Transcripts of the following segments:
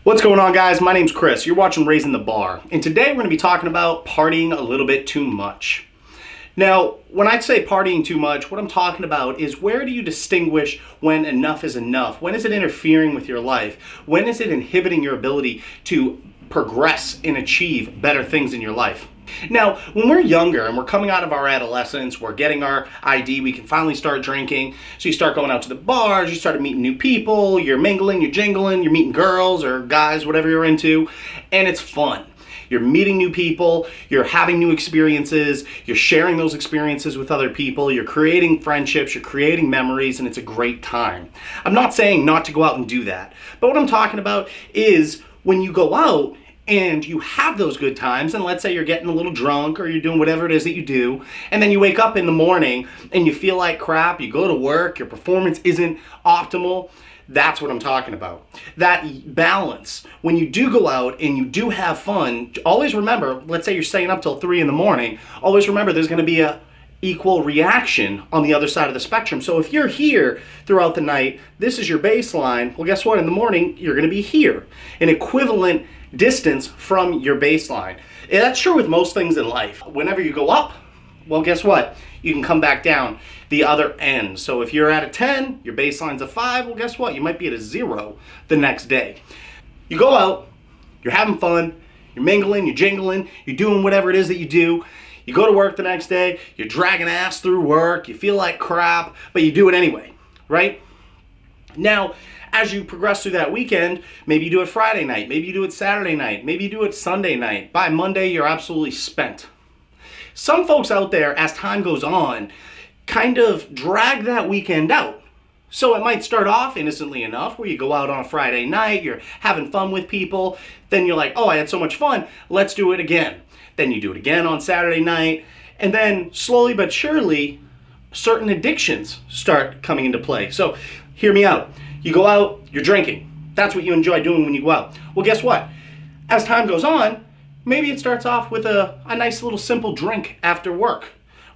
What's going on, guys? My name's Chris. You're watching Raising the Bar, and today we're going to be talking about partying a little bit too much. Now, when I say partying too much, what I'm talking about is where do you distinguish when enough is enough? When is it interfering with your life? When is it inhibiting your ability to progress and achieve better things in your life? Now, when we're younger and we're coming out of our adolescence, we're getting our ID, we can finally start drinking. So you start going out to the bars, you start meeting new people, you're mingling, you're jingling, you're meeting girls or guys, whatever you're into, and it's fun. You're meeting new people, you're having new experiences, you're sharing those experiences with other people, you're creating friendships, you're creating memories, and it's a great time. I'm not saying not to go out and do that, but what I'm talking about is when you go out and you have those good times, and let's say you're getting a little drunk or you're doing whatever it is that you do, and then you wake up in the morning and you feel like crap, you go to work, your performance isn't optimal. That's what I'm talking about. That balance. When you do go out and you do have fun, always remember, let's say you're staying up till 3 in the morning, always remember there's going to be a equal reaction on the other side of the spectrum. So if you're here throughout the night, this is your baseline, well, guess what? In the morning, you're going to be here. An equivalent distance from your baseline. And that's true with most things in life. Whenever you go up, well, guess what? You can come back down the other end. So if you're at a 10, your baseline's a 5, well, guess what? You might be at a 0 the next day. You go out, you're having fun, you're mingling, you're jingling, you're doing whatever it is that you do. You go to work the next day, you're dragging ass through work, you feel like crap, but you do it anyway, right? Now, as you progress through that weekend, maybe you do it Friday night, maybe you do it Saturday night, maybe you do it Sunday night. By Monday, you're absolutely spent. Some folks out there, as time goes on, kind of drag that weekend out. So it might start off innocently enough, where you go out on a Friday night, you're having fun with people, then you're like, oh, I had so much fun, let's do it again. Then you do it again on Saturday night, and then slowly but surely, certain addictions start coming into play. So hear me out. You go out, you're drinking. That's what you enjoy doing when you go out. Well, guess what? As time goes on, maybe it starts off with a nice little simple drink after work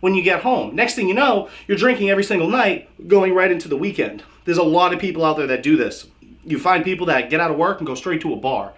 when you get home. Next thing you know, you're drinking every single night, going right into the weekend. There's a lot of people out there that do this. You find people that get out of work and go straight to a bar.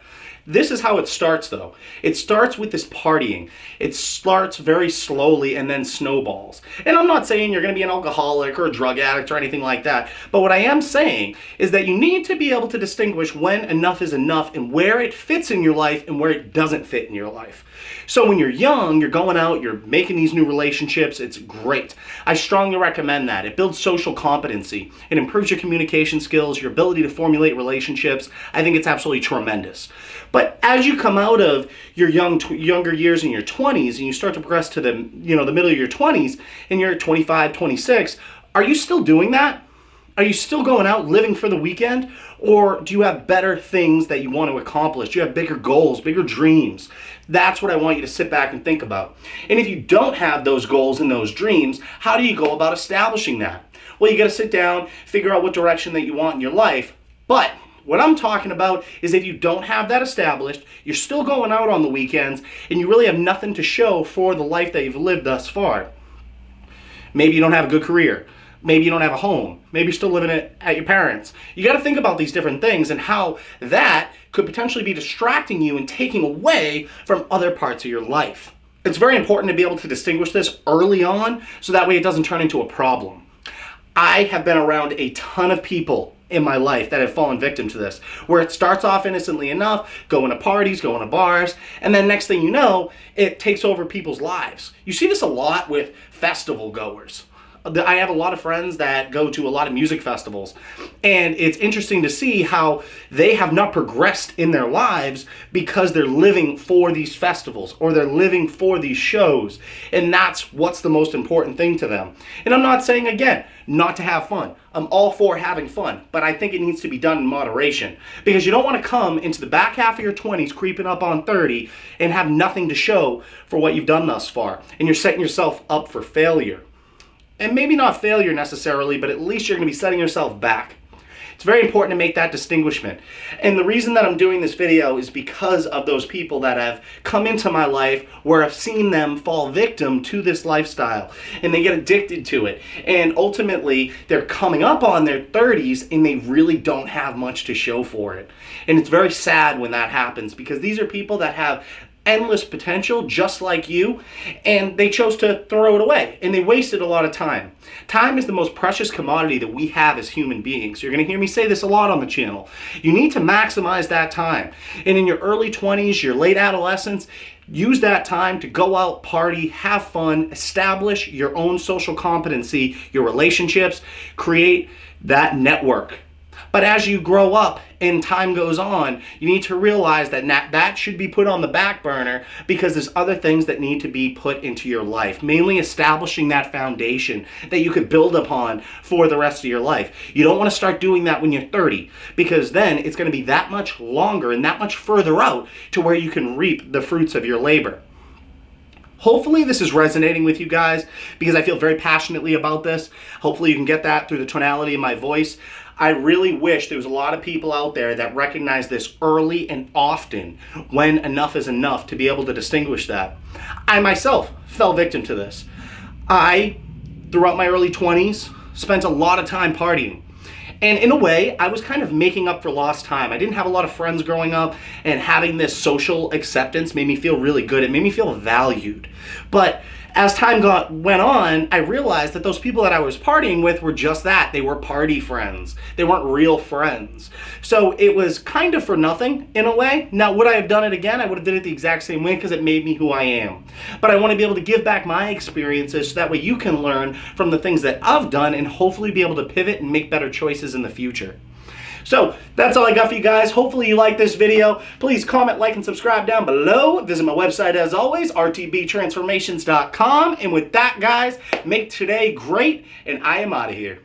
This is how it starts, though. It starts with this partying. It starts very slowly and then snowballs. And I'm not saying you're going to be an alcoholic or a drug addict or anything like that. But what I am saying is that you need to be able to distinguish when enough is enough and where it fits in your life and where it doesn't fit in your life. So when you're young, you're going out, you're making these new relationships, it's great. I strongly recommend that. It builds social competency. It improves your communication skills, your ability to formulate relationships. I think it's absolutely tremendous. But as you come out of your younger years in your 20s and you start to progress to the middle of your 20s and you're 25, 26, are you still doing that? Are you still going out living for the weekend? Or do you have better things that you want to accomplish? Do you have bigger goals, bigger dreams? That's what I want you to sit back and think about. And if you don't have those goals and those dreams, how do you go about establishing that? Well, you got to sit down, figure out what direction that you want in your life. But what I'm talking about is if you don't have that established, you're still going out on the weekends, and you really have nothing to show for the life that you've lived thus far. Maybe you don't have a good career. Maybe you don't have a home. Maybe you're still living at your parents. You got to think about these different things and how that could potentially be distracting you and taking away from other parts of your life. It's very important to be able to distinguish this early on so that way it doesn't turn into a problem. I have been around a ton of people in my life that have fallen victim to this, where it starts off innocently enough, going to parties, going to bars, and then next thing you know, it takes over people's lives. You see this a lot with festival goers. I have a lot of friends that go to a lot of music festivals, and it's interesting to see how they have not progressed in their lives because they're living for these festivals or they're living for these shows, and that's what's the most important thing to them. And I'm not saying, again, not to have fun. I'm all for having fun, but I think it needs to be done in moderation because you don't want to come into the back half of your 20s, creeping up on 30, and have nothing to show for what you've done thus far, and you're setting yourself up for failure. And maybe not failure necessarily, but at least you're going to be setting yourself back. It's very important to make that distinguishment. And the reason that I'm doing this video is because of those people that have come into my life where I've seen them fall victim to this lifestyle and they get addicted to it. And ultimately, they're coming up on their 30s and they really don't have much to show for it. And it's very sad when that happens because these are people that have endless potential just like you, and they chose to throw it away and they wasted a lot of time. Time is the most precious commodity that we have as human beings. You're going to hear me say this a lot on the channel. You need to maximize that time. And in your early 20s, your late adolescence, use that time to go out, party, have fun, establish your own social competency, your relationships, create that network. But as you grow up and time goes on, you need to realize that that should be put on the back burner because there's other things that need to be put into your life, mainly establishing that foundation that you could build upon for the rest of your life. You don't want to start doing that when you're 30 because then it's going to be that much longer and that much further out to where you can reap the fruits of your labor. Hopefully this is resonating with you guys because I feel very passionately about this. Hopefully you can get that through the tonality of my voice. I really wish there was a lot of people out there that recognize this early and often when enough is enough to be able to distinguish that. I myself fell victim to this. I, throughout my early 20s, spent a lot of time partying. And in a way, I was kind of making up for lost time. I didn't have a lot of friends growing up, and having this social acceptance made me feel really good. It made me feel valued. But as time went on, I realized that those people that I was partying with were just that. They were party friends. They weren't real friends. So it was kind of for nothing in a way. Now, would I have done it again? I would have done it the exact same way because it made me who I am. But I want to be able to give back my experiences so that way you can learn from the things that I've done and hopefully be able to pivot and make better choices in the future. So that's all I got for you guys. Hopefully you like this video. Please comment, like, and subscribe down below. Visit my website as always, RTBTransformations.com. And with that, guys, make today great, and I am out of here.